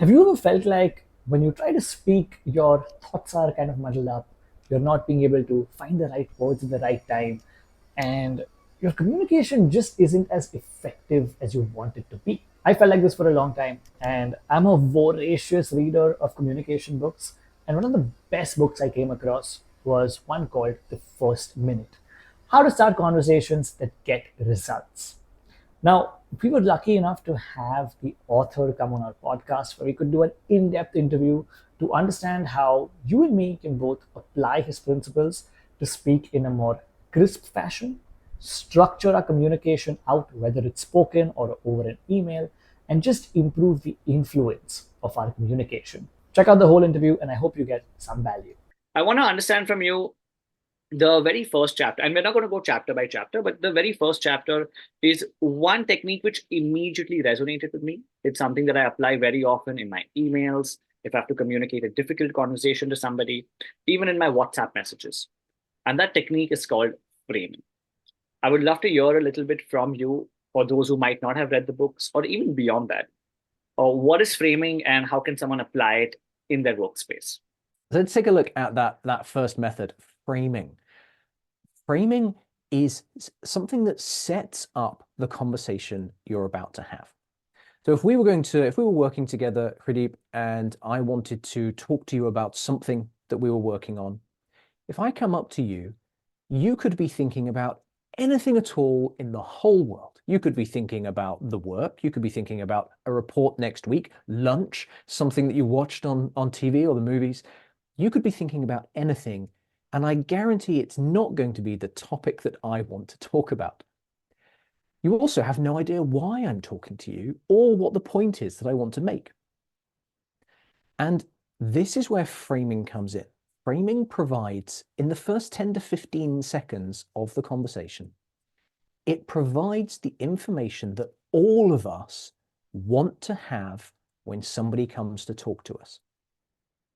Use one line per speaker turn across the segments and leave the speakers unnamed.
Have you ever felt like when you try to speak, your thoughts are kind of muddled up? You're not being able to find the right words at the right time, and your communication just isn't as effective as you want it to be. I felt like this for a long time, and I'm a voracious reader of communication books. And one of the best books I came across was one called The First Minute: How to Start Conversations That Get Results. Now, we were lucky enough to have the author come on our podcast where we could do an in depth interview to understand how you and me can both apply his principles to speak in a more crisp fashion, structure our communication out, whether it's spoken or over an email, and just improve the influence of our communication. Check out the whole interview, and I hope you get some value.
I want to understand from you the very first chapter, and we're not going to go chapter by chapter, but the very first chapter is one technique which immediately resonated with me. It's something that I apply very often in my emails, if I have to communicate a difficult conversation to somebody, even in my WhatsApp messages. And that technique is called framing. I would love to hear a little bit from you for those who might not have read the books or even beyond that. What is framing and how can someone apply it in their workspace?
So let's take a look at that first method, framing. Framing is something that sets up the conversation you're about to have. So if we were working together, Pradeep, and I wanted to talk to you about something that we were working on, if I come up to you, you could be thinking about anything at all in the whole world. You could be thinking about the work. You could be thinking about a report next week, lunch, something that you watched on TV or the movies. You could be thinking about anything, and I guarantee it's not going to be the topic that I want to talk about. You also have no idea why I'm talking to you or what the point is that I want to make. And this is where framing comes in. Framing provides, in the first 10 to 15 seconds of the conversation, it provides the information that all of us want to have when somebody comes to talk to us.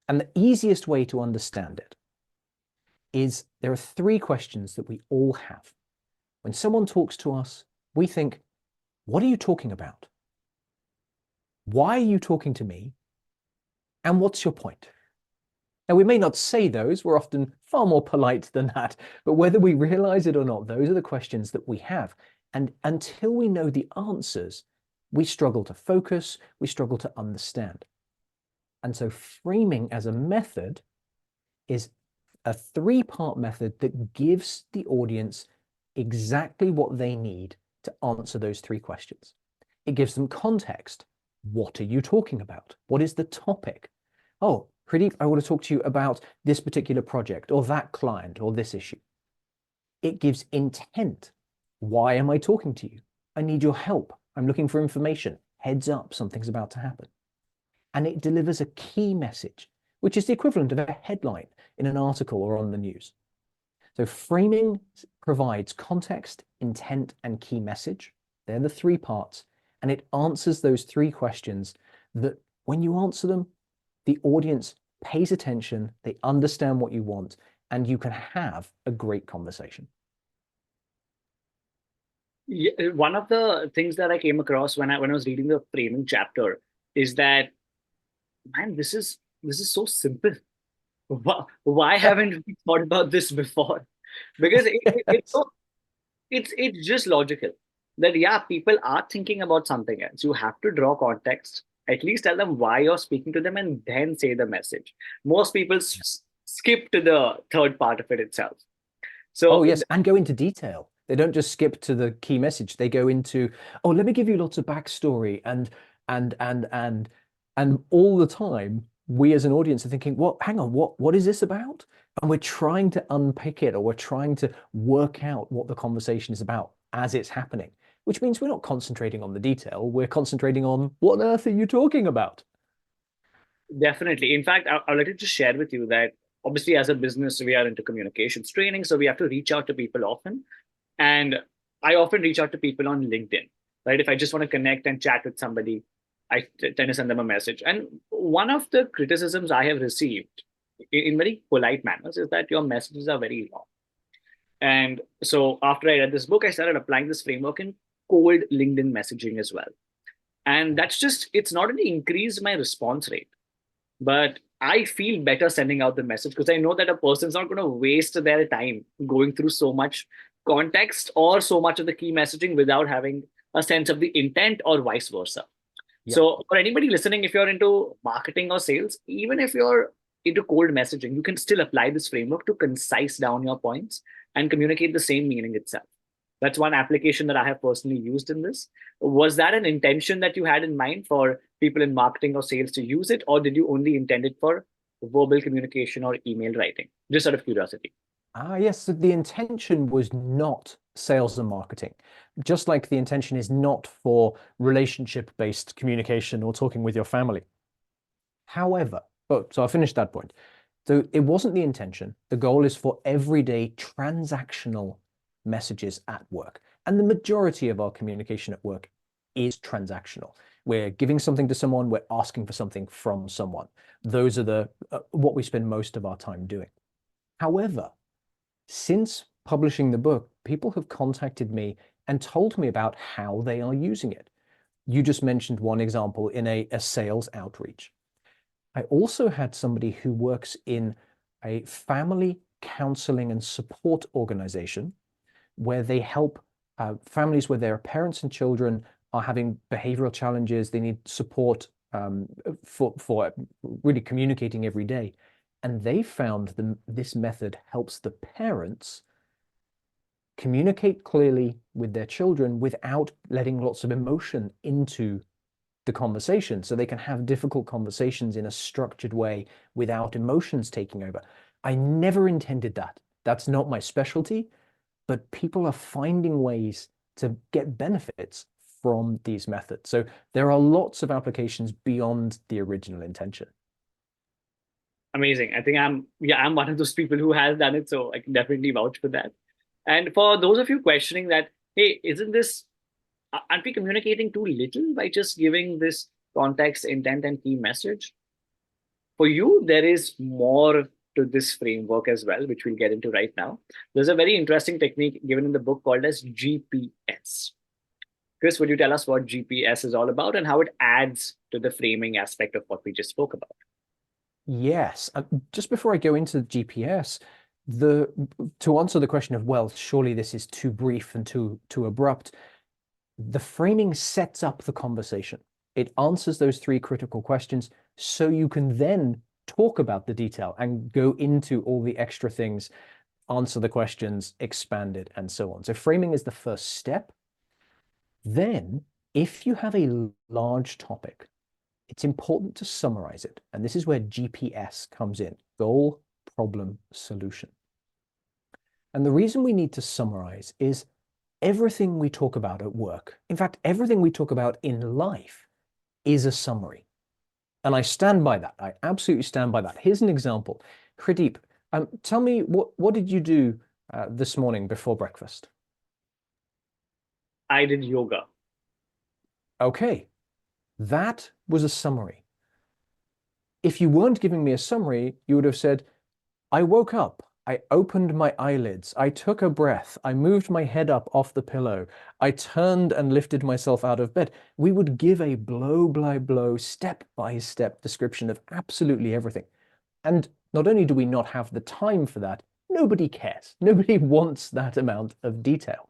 And the easiest way to understand it is there are three questions that we all have. When someone talks to us, we think, what are you talking about? Why are you talking to me? And what's your point? Now, we may not say those, we're often far more polite than that, but whether we realize it or not, those are the questions that we have. And until we know the answers, we struggle to focus, we struggle to understand. And so framing as a method is a three-part method that gives the audience exactly what they need to answer those three questions. It gives them context. What are you talking about? What is the topic? Oh, Pradeep, I want to talk to you about this particular project or that client or this issue. It gives intent. Why am I talking to you? I need your help. I'm looking for information. Heads up, something's about to happen. And it delivers a key message, which is the equivalent of a headline in an article or on the news. So framing provides context, intent, and key message. They're the three parts, and it answers those three questions that when you answer them, the audience pays attention, they understand what you want, and you can have a great conversation.
Yeah, one of the things that I came across when I was reading the framing chapter is that, man, this is so simple. Why haven't we thought about this before? Because it's
Yes.
so it's just logical that yeah, people are thinking about something else. You have to draw context. At least tell them why you're speaking to them, and then say the message. Most people skip to the third part of it itself.
Oh,
So
yes, and go into detail. They don't just skip to the key message. They go into, oh, let me give you lots of backstory and and and and all the time, we as an audience are thinking, what, hang on, what is this about? And we're trying to unpick it or we're trying to work out what the conversation is about as it's happening, which means we're not concentrating on the detail, we're concentrating on what on earth are you talking about?
definitely. In fact, I'd like to just share with you that obviously, as a business, we are into communications training. So we have to reach out to people often. And I often reach out to people on LinkedIn, right? If I just want to connect and chat with somebody, I tend to send them a message. And one of the criticisms I have received in very polite manners is that your messages are very long. And so after I read this book, I started applying this framework in cold LinkedIn messaging as well. And that's just, it's not only increased my response rate, but I feel better sending out the message because I know that a person's not going to waste their time going through so much context or so much of the key messaging without having a sense of the intent or vice versa.
Yeah.
So, for anybody listening, if you're into marketing or sales, even if you're into cold messaging, you can still apply this framework to concise down your points and communicate the same meaning itself. That's one application that I have personally used in this. Was that an intention that you had in mind for people in marketing or sales to use it, or did you only intend it for verbal communication or email writing? Just out of curiosity.
Yes, so the intention was not sales and marketing, just like the intention is not for relationship-based communication or talking with your family. However, so I'll finish that point. So it wasn't the intention. The goal is for everyday transactional messages at work. And the majority of our communication at work is transactional. We're giving something to someone, we're asking for something from someone. Those are the what we spend most of our time doing. However, since publishing the book, people have contacted me and told me about how they are using it. You just mentioned one example in a sales outreach. I also had somebody who works in a family counseling and support organization where they help families where their parents and children are having behavioral challenges. They need support for really communicating every day. And they found this method helps the parents communicate clearly with their children without letting lots of emotion into the conversation, so they can have difficult conversations in a structured way without emotions taking over. I never intended that. That's not my specialty, but people are finding ways to get benefits from these methods. So there are lots of applications beyond the original intention.
Amazing. I think I'm one of those people who has done it, so I can definitely vouch for that. And for those of you questioning that, hey, isn't this, aren't we communicating too little by just giving this context, intent, and key message? For you, there is more to this framework as well, which we'll get into right now. There's a very interesting technique given in the book called as GPS. Chris, would you tell us what GPS is all about and how it adds to the framing aspect of what we just spoke about?
Yes. Just before I go into the GPS, to answer the question of, well, surely this is too brief and too abrupt, the framing sets up the conversation. It answers those three critical questions so you can then talk about the detail and go into all the extra things, answer the questions, expand it, and so on. So framing is the first step. Then, if you have a large topic, it's important to summarize it. And this is where GPS comes in: goal, problem, solution. And the reason we need to summarize is everything we talk about at work, in fact, everything we talk about in life, is a summary. And I stand by that. I absolutely stand by that. Here's an example. Pradeep, tell me, what did you do this morning before breakfast?
I did yoga.
Okay, that was a summary. If you weren't giving me a summary, you would have said, I woke up, I opened my eyelids, I took a breath, I moved my head up off the pillow, I turned and lifted myself out of bed. We would give a blow by blow, step by step description of absolutely everything. And not only do we not have the time for that, nobody cares. Nobody wants that amount of detail.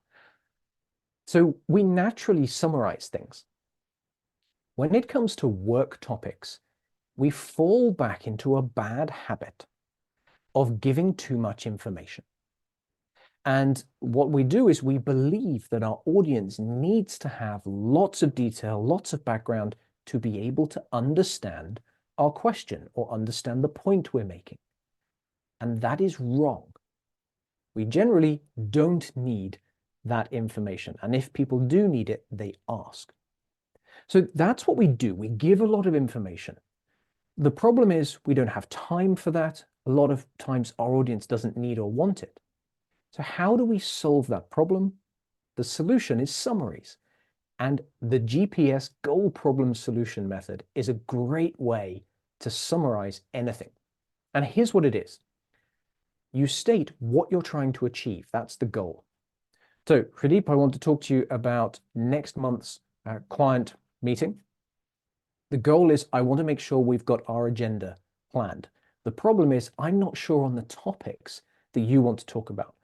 So we naturally summarize things. When it comes to work topics, we fall back into a bad habit of giving too much information. And what we do is we believe that our audience needs to have lots of detail, lots of background to be able to understand our question or understand the point we're making. And that is wrong. We generally don't need that information. And if people do need it, they ask. So that's what we do. We give a lot of information. The problem is we don't have time for that. A lot of times our audience doesn't need or want it. So how do we solve that problem? The solution is summaries. And the GPS goal problem solution method is a great way to summarize anything. And here's what it is. You state what you're trying to achieve. That's the goal. So, Pradeep, I want to talk to you about next month's client meeting. The goal is I want to make sure we've got our agenda planned. The problem is I'm not sure on the topics that you want to talk about.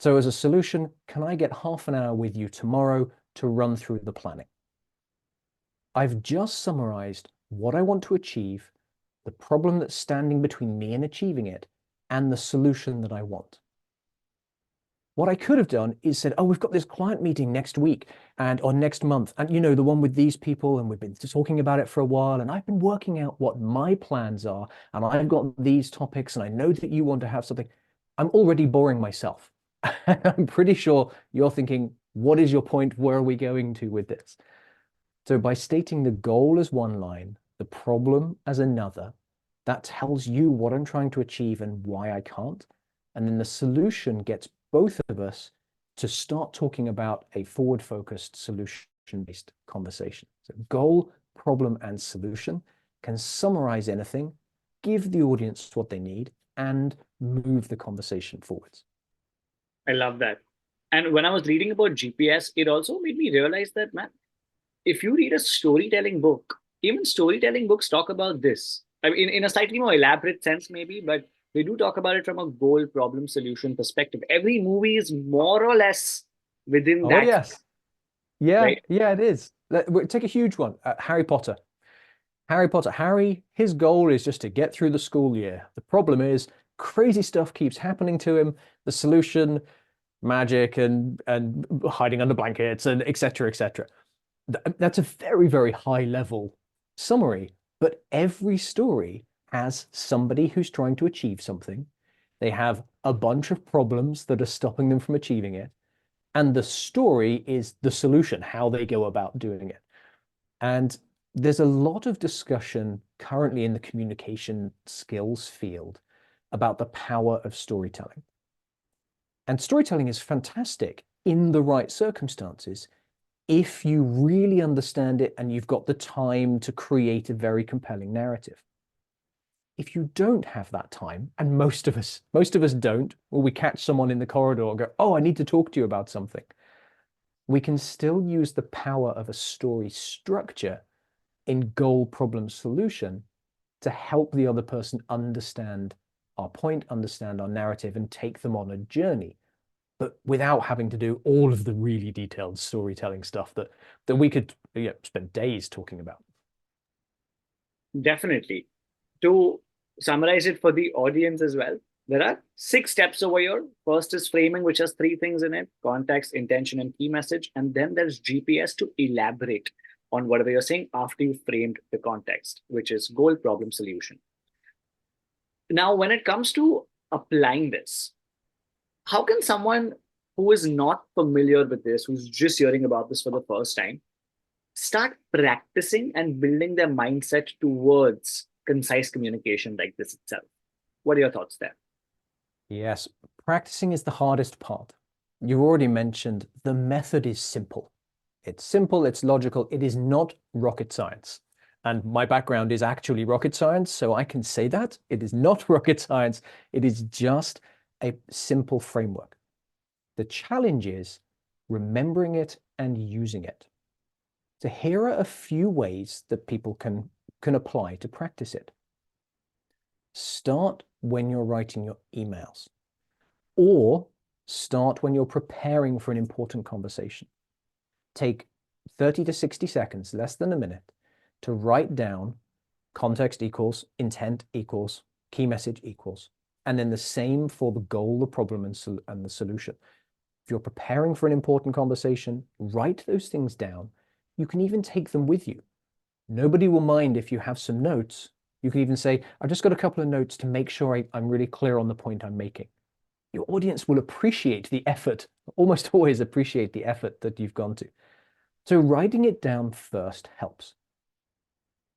So as a solution, can I get half an hour with you tomorrow to run through the planning? I've just summarized what I want to achieve, the problem that's standing between me and achieving it, and the solution that I want. What I could have done is said, oh, we've got this client meeting next week or next month. And the one with these people, and we've been talking about it for a while. And I've been working out what my plans are. And I've got these topics, and I know that you want to have something. I'm already boring myself. I'm pretty sure you're thinking, what is your point? Where are we going to with this? So by stating the goal as one line, the problem as another, that tells you what I'm trying to achieve and why I can't. And then the solution gets both of us to start talking about a forward-focused, solution-based conversation. So goal, problem, and solution can summarize anything, give the audience what they need, and move the conversation forwards.
I love that. And when I was reading about GPS, it also made me realize that, man, if you read a storytelling book, even storytelling books talk about this. I mean, in a slightly more elaborate sense, maybe, but they do talk about it from a goal, problem, solution perspective. Every movie is more or less within
Oh,
that,
yes. Yeah,
right?
yeah, it is. Take a huge one. Harry Potter. Harry, his goal is just to get through the school year. The problem is crazy stuff keeps happening to him. The solution, magic and hiding under blankets and etc. etc. That's a very, very high level summary, but every story has somebody who's trying to achieve something. They have a bunch of problems that are stopping them from achieving it. And the story is the solution, how they go about doing it. And there's a lot of discussion currently in the communication skills field about the power of storytelling. And storytelling is fantastic in the right circumstances if you really understand it and you've got the time to create a very compelling narrative. If you don't have that time, and most of us don't, or we catch someone in the corridor and go, oh, I need to talk to you about something, we can still use the power of a story structure in goal, problem, solution to help the other person understand our point, understand our narrative, and take them on a journey, but without having to do all of the really detailed storytelling stuff that we could spend days talking about.
Definitely. To summarize it for the audience as well, there are 6 steps over here. First is framing, which has 3 things in it: context, intention, and key message. And then there's GPS to elaborate on whatever you're saying after you've framed the context, which is goal, problem, solution. Now, when it comes to applying this, how can someone who is not familiar with this, who's just hearing about this for the first time, start practicing and building their mindset towards concise communication like this itself? What are your thoughts there?
Yes, practicing is the hardest part. You already mentioned the method is simple. It's simple, it's logical, it is not rocket science. And my background is actually rocket science, so I can say that. It is not rocket science, it is just a simple framework. The challenge is remembering it and using it. So here are a few ways that people can apply to practice it. Start when you're writing your emails, or start when you're preparing for an important conversation. Take 30 to 60 seconds, less than a minute, to write down context equals, intent equals, key message equals, and then the same for the goal, the problem, and the solution. If you're preparing for an important conversation, write those things down. You can even take them with you. Nobody will mind if you have some notes. You can even say, I've just got a couple of notes to make sure I'm really clear on the point I'm making. Your audience will appreciate the effort, almost always appreciate the effort that you've gone to. So writing it down first helps.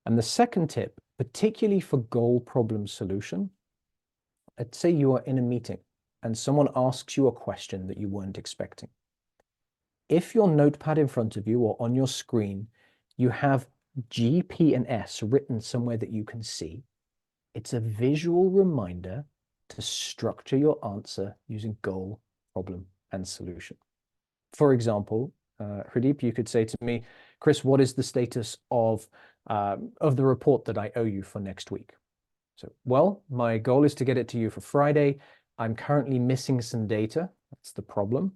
And the second tip, particularly for goal, problem, solution, let's say you are in a meeting and someone asks you a question that you weren't expecting. If your notepad in front of you or on your screen, you have G, P, and S written somewhere that you can see, it's a visual reminder to structure your answer using goal, problem, and solution. For example, Hrideep, you could say to me, Chris, what is the status of the report that I owe you for next week? So, well, my goal is to get it to you for Friday. I'm currently missing some data. That's the problem.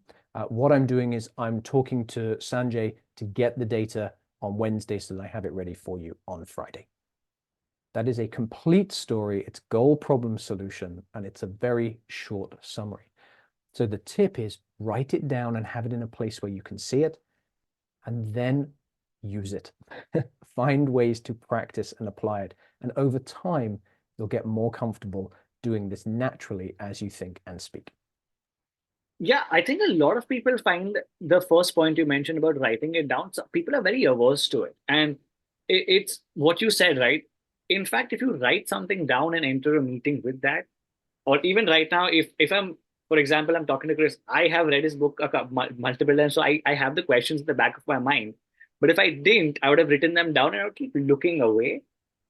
What I'm doing is I'm talking to Sanjay to get the data on Wednesday so that I have it ready for you on Friday. That is a complete story. It's goal, problem, solution, and it's a very short summary. So the tip is write it down and have it in a place where you can see it, and then use it. Find ways to practice and apply it. And over time, you'll get more comfortable doing this naturally as you think and speak.
Yeah, I think a lot of people find the first point you mentioned about writing it down, so people are very averse to it. And it's what you said, right? In fact, if you write something down and enter a meeting with that, or even right now, if I'm, for example, I'm talking to Chris, I have read his book multiple times, so I have the questions in the back of my mind. But if I didn't, I would have written them down and I would keep looking away.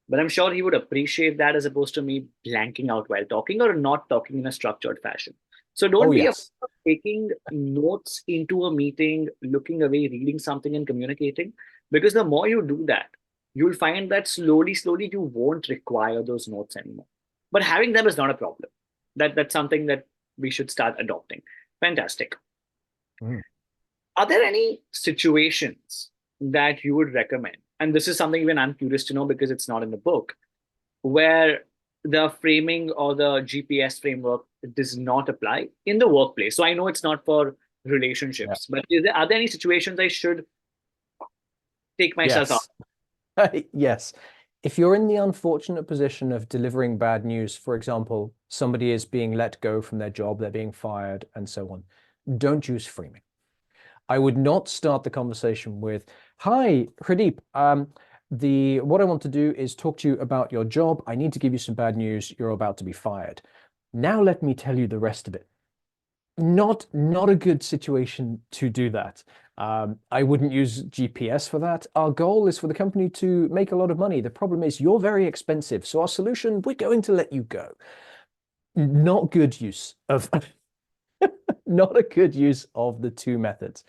But I'm sure he would appreciate that as opposed to me blanking out while talking or not talking in a structured fashion. So don't
Oh,
be afraid
yes.
of taking notes into a meeting, looking away, reading something and communicating. Because the more you do that, you'll find that slowly you won't require those notes anymore. But having them is not a problem. That's something that we should start adopting. Fantastic.
Mm.
Are there any situations that you would recommend? And this is something even I'm curious to know because it's not in the book, where the framing or the GPS framework does not apply in the workplace. So I know it's not for
Yeah.
relationships, but are there any situations I should take myself out?
Yes. Yes. If you're in the unfortunate position of delivering bad news, for example, somebody is being let go from their job, they're being fired, and so on, don't use framing. I would not start the conversation with, "Hi, Pradeep. What I want to do is talk to you about your job. I need to give you some bad news. You're about to be fired. Now let me tell you the rest of it." Not a good situation to do that. I wouldn't use GPS for that. Our goal is for the company to make a lot of money. The problem is you're very expensive. So our solution, we're going to let you go. Not good use of not a good use of the two methods.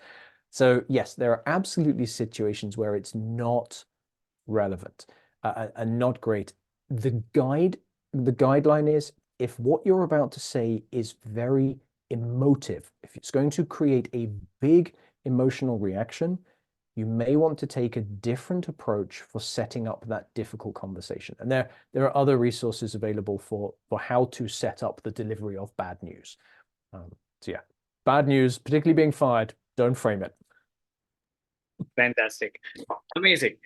So yes, there are absolutely situations where it's not relevant and not great. The guideline is if what you're about to say is very emotive, if it's going to create a big emotional reaction, you may want to take a different approach for setting up that difficult conversation. And there are other resources available for how to set up the delivery of bad news. So yeah, bad news, particularly being fired, don't frame it.
Fantastic. Amazing.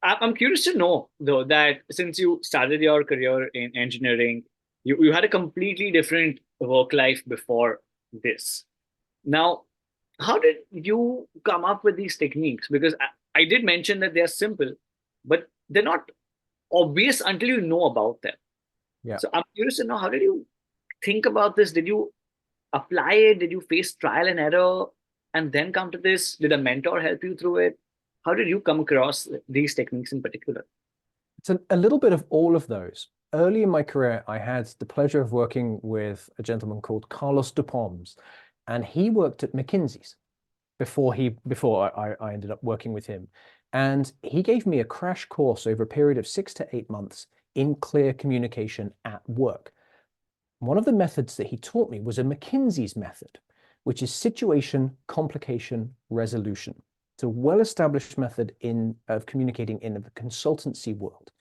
I'm curious to know, though, that since you started your career in engineering, you had a completely different work life before this. Now, how did you come up with these techniques? Because I did mention that they're simple, but they're not obvious until you know about them.
Yeah.
So I'm curious to know, how did you think about this? Did you apply it? Did you face trial and error and then come to this? Did a mentor help you through it? How did you come across these techniques in particular?
It's a little bit of all of those. Early in my career, I had the pleasure of working with a gentleman called Carlos de Poms, and he worked at McKinsey's before I ended up working with him. And he gave me a crash course over a period of 6 to 8 months in clear communication at work. One of the methods that he taught me was a McKinsey's method, which is situation, complication, resolution. It's a well-established method of communicating in the consultancy world.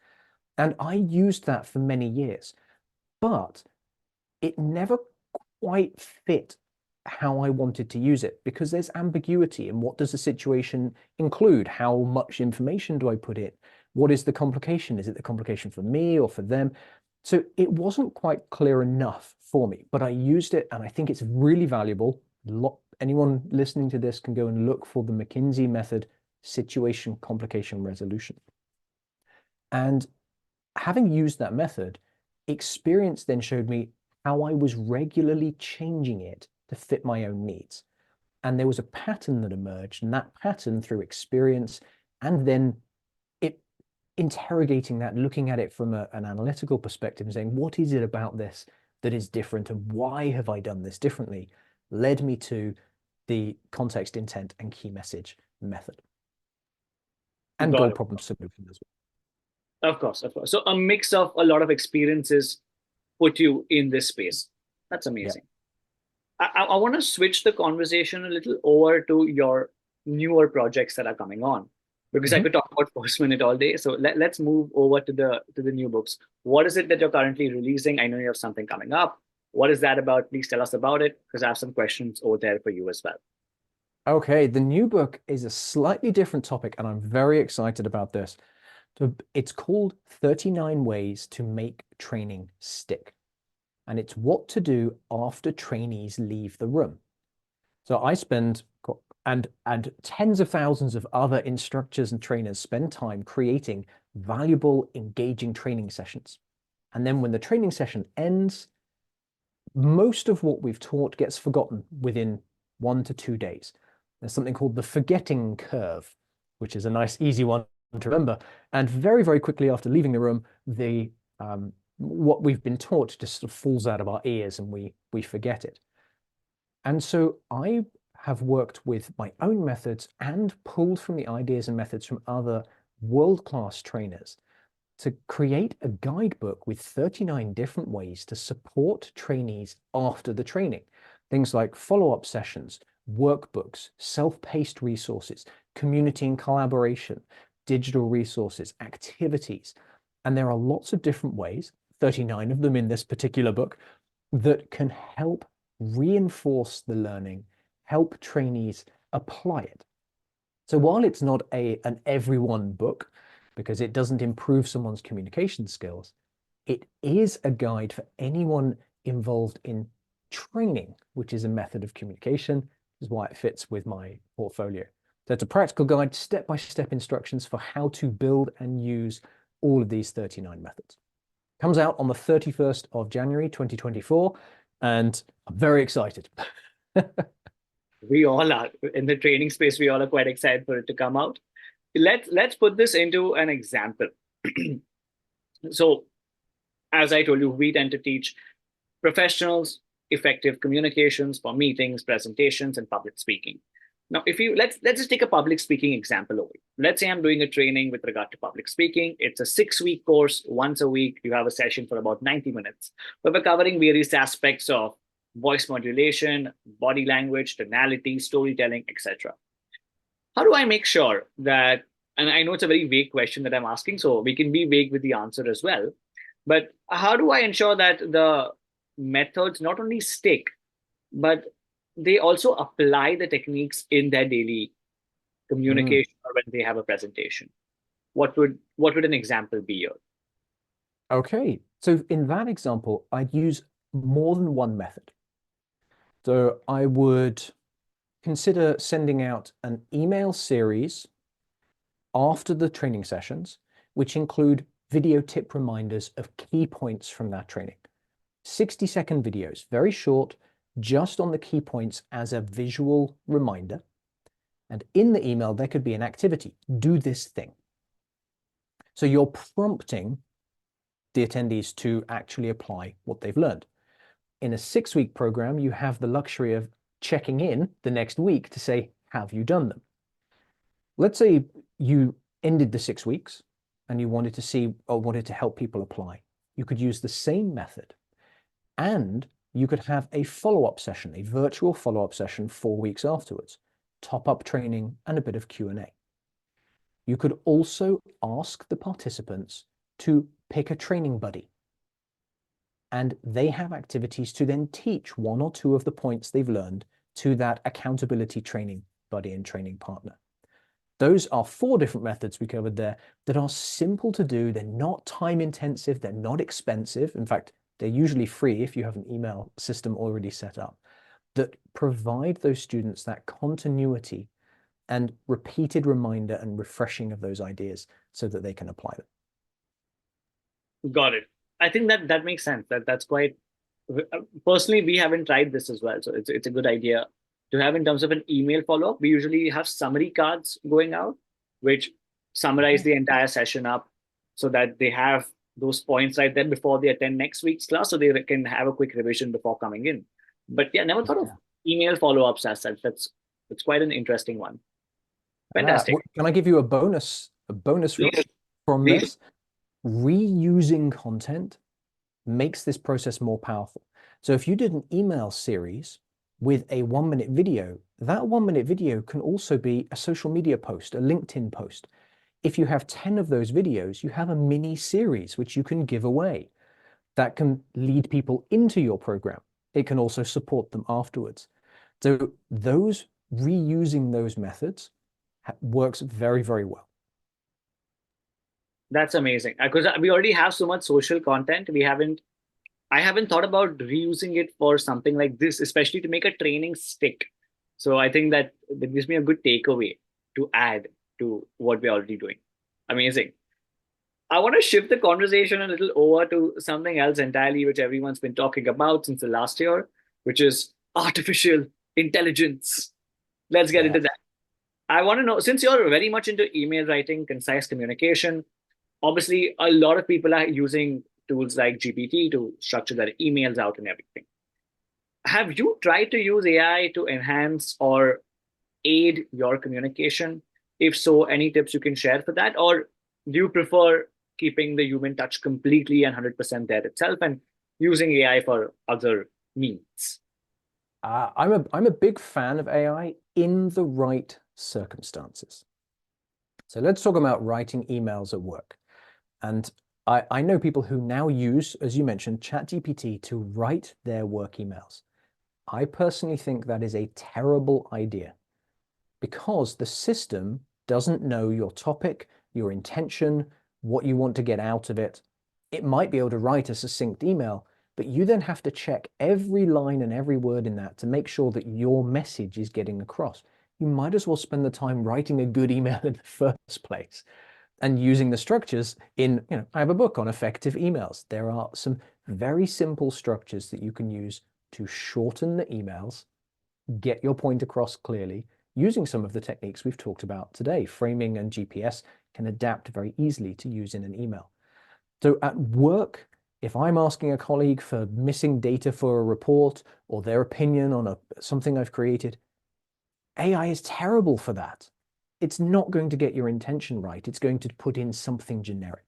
And I used that for many years, but it never quite fit how I wanted to use it because there's ambiguity in what does the situation include? How much information do I put in? What is the complication? Is it the complication for me or for them? So it wasn't quite clear enough for me, but I used it and I think it's really valuable. Anyone listening to this can go and look for the McKinsey method, situation, complication, resolution. And having used that method, experience then showed me how I was regularly changing it to fit my own needs. And there was a pattern that emerged, and that pattern through experience and then it interrogating that, looking at it from an analytical perspective and saying, what is it about this that is different and why have I done this differently, led me to the context, intent, and key message method. and
Got
goal
it.
problem solution as
Of course, of course. So a mix of a lot of experiences put you in this space. That's
well.
amazing. I want to switch the conversation a little over to your newer projects that are coming on, because I
Yeah.
could talk about First Minute all day. So let's move over to the new books. What is it that you're currently releasing? I know you have something coming up. What is that about? Please tell us about it, because I have some questions over there for you as well.
Okay, the new book is a slightly different topic, and I'm very excited about this. So it's called 39 Ways to Make Training Stick. And it's what to do after trainees leave the room. So I spend, and tens of thousands of other instructors and trainers spend time creating valuable, engaging training sessions. And then when the training session ends, most of what we've taught gets forgotten within 1 to 2 days. There's something called the forgetting curve, which is a nice, easy one to remember. And very, very quickly after leaving the room, what we've been taught just sort of falls out of our ears and we forget it. And so I have worked with my own methods and pulled from the ideas and methods from other world-class trainers to create a guidebook with 39 different ways to support trainees after the training. Things like follow-up sessions, workbooks, self-paced resources, community and collaboration, digital resources, activities. And there are lots of different ways, 39 of them in this particular book, that can help reinforce the learning, help trainees apply it. So while it's not an everyone book, because it doesn't improve someone's communication skills, it is a guide for anyone involved in training, which is a method of communication, which is why it fits with my portfolio. So it's a practical guide, step-by-step instructions for how to build and use all of these 39 methods. Comes out on the 31st of January, 2024, and I'm very excited.
We all are in the training space. We all are quite excited for it to come out. Let's put this into an example. So, as I told you, we tend to teach professionals effective communications for meetings, presentations, and public speaking. Now, if you let's just take a public speaking example over. Let's say I'm doing a training with regard to public speaking. It's a 6-week course. Once a week, you have a session for about 90 minutes, where we're covering various aspects of voice modulation, body language, tonality, storytelling, etc. How do I make sure that, and I know it's a very vague question that I'm asking, so we can be vague with the answer as well, but how do I ensure that the methods not only stick, but they also apply the techniques in their daily
Mm.
communication or when they have a presentation? What would an example be here?
Okay, so in that example, I'd use more than one method. So I would consider sending out an email series after the training sessions, which include video tip reminders of key points from that training. 60-second videos, very short, just on the key points as a visual reminder. And in the email, there could be an activity, do this thing. So you're prompting the attendees to actually apply what they've learned. In a 6-week program, you have the luxury of checking in the next week to say, have you done them? Let's say you ended the 6 weeks and you wanted to see or wanted to help people apply. You could use the same method and you could have a follow-up session, a virtual follow-up session 4 weeks afterwards, top-up training and a bit of Q&A. You could also ask the participants to pick a training buddy. And they have activities to then teach 1 or 2 of the points they've learned to that accountability training buddy and training partner. Those are 4 different methods we covered there that are simple to do. They're not time intensive. They're not expensive. In fact, they're usually free if you have an email system already set up, that provide those students that continuity and repeated reminder and refreshing of those ideas so that they can apply them.
Got it. I think that makes sense. That's quite. Personally, we haven't tried this as well, so it's a good idea to have in terms of an email follow up. We usually have summary cards going out, which summarize the entire session up, so that they have those points right then before they attend next week's class, so they can have a quick revision before coming in. But yeah, never thought of email follow ups as such. That's quite an interesting one. Fantastic.
Can I give you a bonus a bonus rule
Please,
from
please.
this, reusing content makes this process more powerful. So if you did an email series with a 1-minute video, that 1-minute video can also be a social media post, a LinkedIn post. If you have 10 of those videos, you have a mini series which you can give away that can lead people into your program. It can also support them afterwards. So those reusing those methods works very, very well.
That's amazing. Because we already have so much social content. I haven't thought about reusing it for something like this, especially to make a training stick. So I think that gives me a good takeaway to add to what we're already doing. Amazing. I want to shift the conversation a little over to something else entirely, which everyone's been talking about since the last year, which is artificial intelligence. Let's get
Yeah.
into that. I want to know, since you're very much into email writing, concise communication, obviously a lot of people are using tools like GPT to structure their emails out and everything. Have you tried to use AI to enhance or aid your communication? If so, any tips you can share for that? Or do you prefer keeping the human touch completely and 100% there itself and using AI for other means?
I'm a big fan of AI in the right circumstances. So let's talk about writing emails at work. And I know people who now use, as you mentioned, ChatGPT to write their work emails. I personally think that is a terrible idea because the system doesn't know your topic, your intention, what you want to get out of it. It might be able to write a succinct email, but you then have to check every line and every word in that to make sure that your message is getting across. You might as well spend the time writing a good email in the first place and using the structures in, I have a book on effective emails. There are some very simple structures that you can use to shorten the emails, get your point across clearly, using some of the techniques we've talked about today. Framing and GPS can adapt very easily to use in an email. So at work, if I'm asking a colleague for missing data for a report or their opinion on something I've created, AI is terrible for that. It's not going to get your intention right. It's going to put in something generic.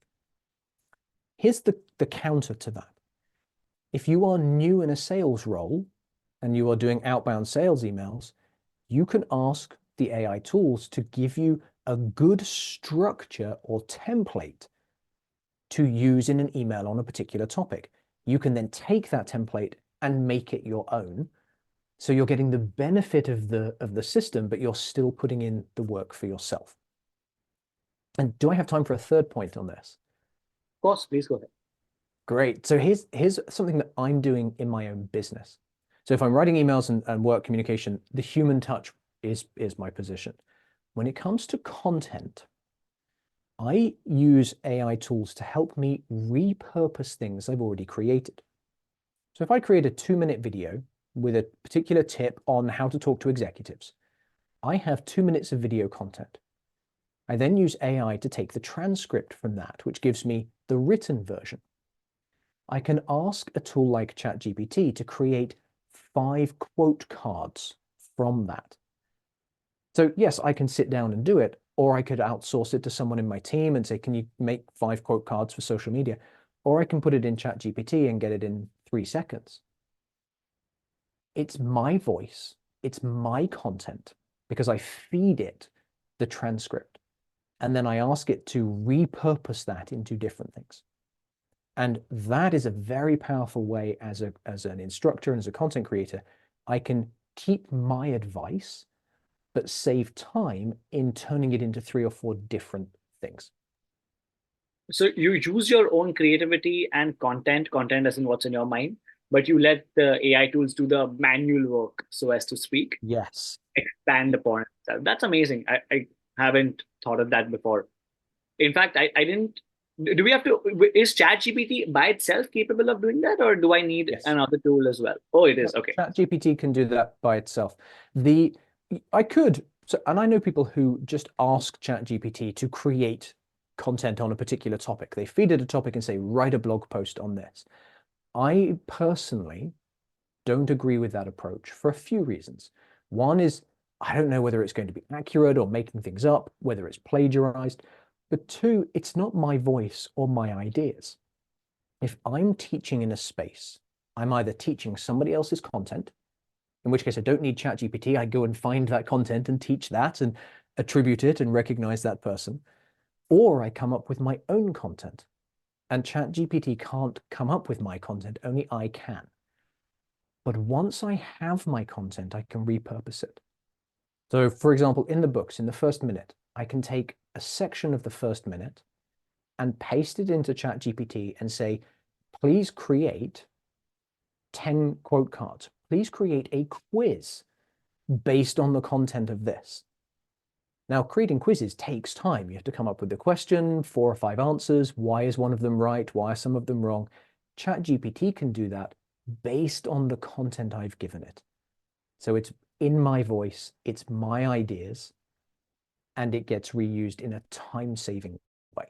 Here's the counter to that. If you are new in a sales role and you are doing outbound sales emails, you can ask the AI tools to give you a good structure or template to use in an email on a particular topic. You can then take that template and make it your own. So you're getting the benefit of the system, but you're still putting in the work for yourself. And do I have time for a third point on this?
Of course, please go ahead.
Great. So here's something that I'm doing in my own business. So if I'm writing emails and work communication, the human touch is my position. When it comes to content, I use AI tools to help me repurpose things I've already created. So if I create a 2-minute video with a particular tip on how to talk to executives, I have 2 minutes of video content. I then use AI to take the transcript from that, which gives me the written version. I can ask a tool like ChatGPT to create 5 quote cards from that. So yes, I can sit down and do it, or I could outsource it to someone in my team and say, can you make 5 quote cards for social media? Or I can put it in ChatGPT and get it in 3 seconds. It's my voice, it's my content, because I feed it the transcript. And then I ask it to repurpose that into different things. And that is a very powerful way as an instructor and as a content creator. I can keep my advice, but save time in turning it into 3 or 4 different things.
So you use your own creativity and content as in what's in your mind, but you let the AI tools do the manual work, so as to speak,
Yes.
expand upon itself. That's amazing. I haven't thought of that before. In fact, I didn't. Do we have to? Is ChatGPT by itself capable of doing that, or do I need
Yes.
another tool as well? Oh, it is. Okay.
ChatGPT can do that by itself. And I know people who just ask ChatGPT to create content on a particular topic. They feed it a topic and say, write a blog post on this. I personally don't agree with that approach for a few reasons. One is I don't know whether it's going to be accurate or making things up, whether it's plagiarized. But two, it's not my voice or my ideas. If I'm teaching in a space, I'm either teaching somebody else's content, in which case I don't need ChatGPT. I go and find that content and teach that and attribute it and recognize that person. Or I come up with my own content. And ChatGPT can't come up with my content, only I can. But once I have my content, I can repurpose it. So for example, in the books, in the first minute, I can take a section of the first minute and paste it into ChatGPT and say, please create 10 quote cards. Please create a quiz based on the content of this. Now, creating quizzes takes time. You have to come up with the question, 4 or 5 answers. Why is one of them right? Why are some of them wrong? ChatGPT can do that based on the content I've given it. So it's in my voice, it's my ideas, and it gets reused in a time-saving way.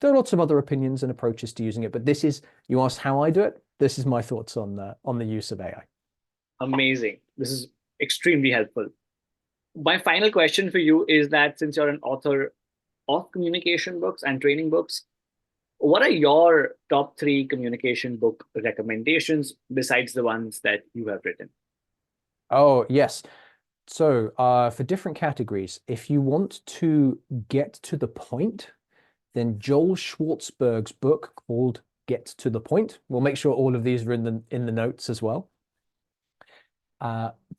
There are lots of other opinions and approaches to using it, but this is, you asked how I do it, this is my thoughts on the use of AI.
Amazing. This is extremely helpful. My final question for you is that since you're an author of communication books and training books, what are your top 3 communication book recommendations besides the ones that you have written?
Oh, yes. So for different categories, if you want to get to the point, then Joel Schwartzberg's book called Get to the Point. We'll make sure all of these are in the notes as well.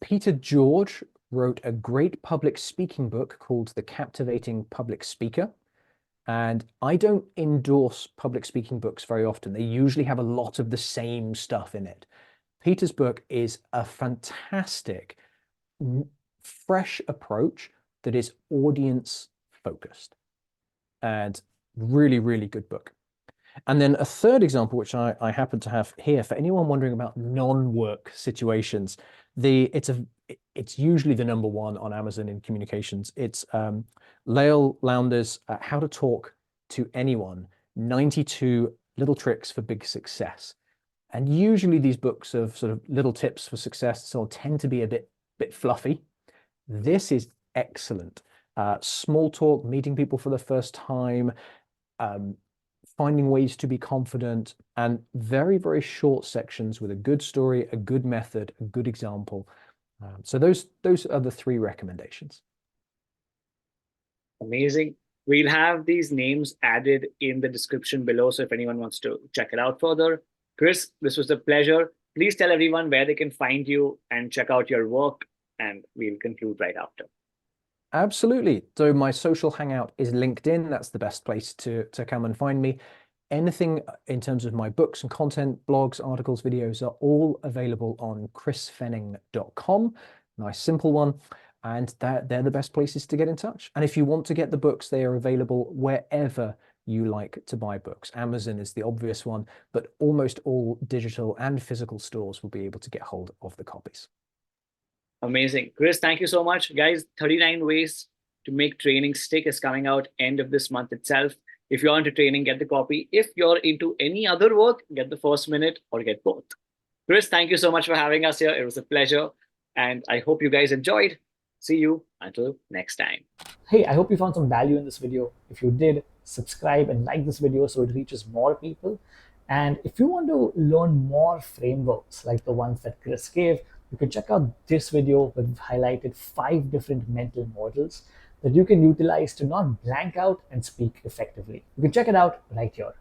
Peter George wrote a great public speaking book called The Captivating Public Speaker. And I don't endorse public speaking books very often. They usually have a lot of the same stuff in it. Peter's book is a fantastic, fresh approach that is audience focused and really, really good book. And then a third example, which I happen to have here, for anyone wondering about non-work situations, it's usually the number 1 on Amazon in communications. It's Lael Lowndes' How to Talk to Anyone, 92 Little Tricks for Big Success. And usually these books of sort of little tips for success so tend to be a bit fluffy. This is excellent. Small talk, meeting people for the first time, finding ways to be confident, and very, very short sections with a good story, a good method, a good example. So those are the 3 recommendations.
Amazing. We'll have these names added in the description below, so if anyone wants to check it out further. Chris, this was a pleasure. Please tell everyone where they can find you and check out your work, and we'll conclude right after.
Absolutely. So my social hangout is LinkedIn. That's the best place to come and find me. Anything in terms of my books and content, blogs, articles, videos are all available on chrisfenning.com. Nice, simple one. And they're the best places to get in touch. And if you want to get the books, they are available wherever you like to buy books. Amazon is the obvious one, but almost all digital and physical stores will be able to get hold of the copies.
Amazing. Chris, thank you so much. Guys, 39 Ways to Make Training Stick is coming out end of this month itself. If you're into training, get the copy. If you're into any other work, get the first minute or get both. Chris, thank you so much for having us here. It was a pleasure. And I hope you guys enjoyed. See you until next time.
Hey, I hope you found some value in this video. If you did, subscribe and like this video so it reaches more people. And if you want to learn more frameworks like the ones that Chris gave, you can check out this video where we've highlighted 5 different mental models that you can utilize to not blank out and speak effectively. You can check it out right here.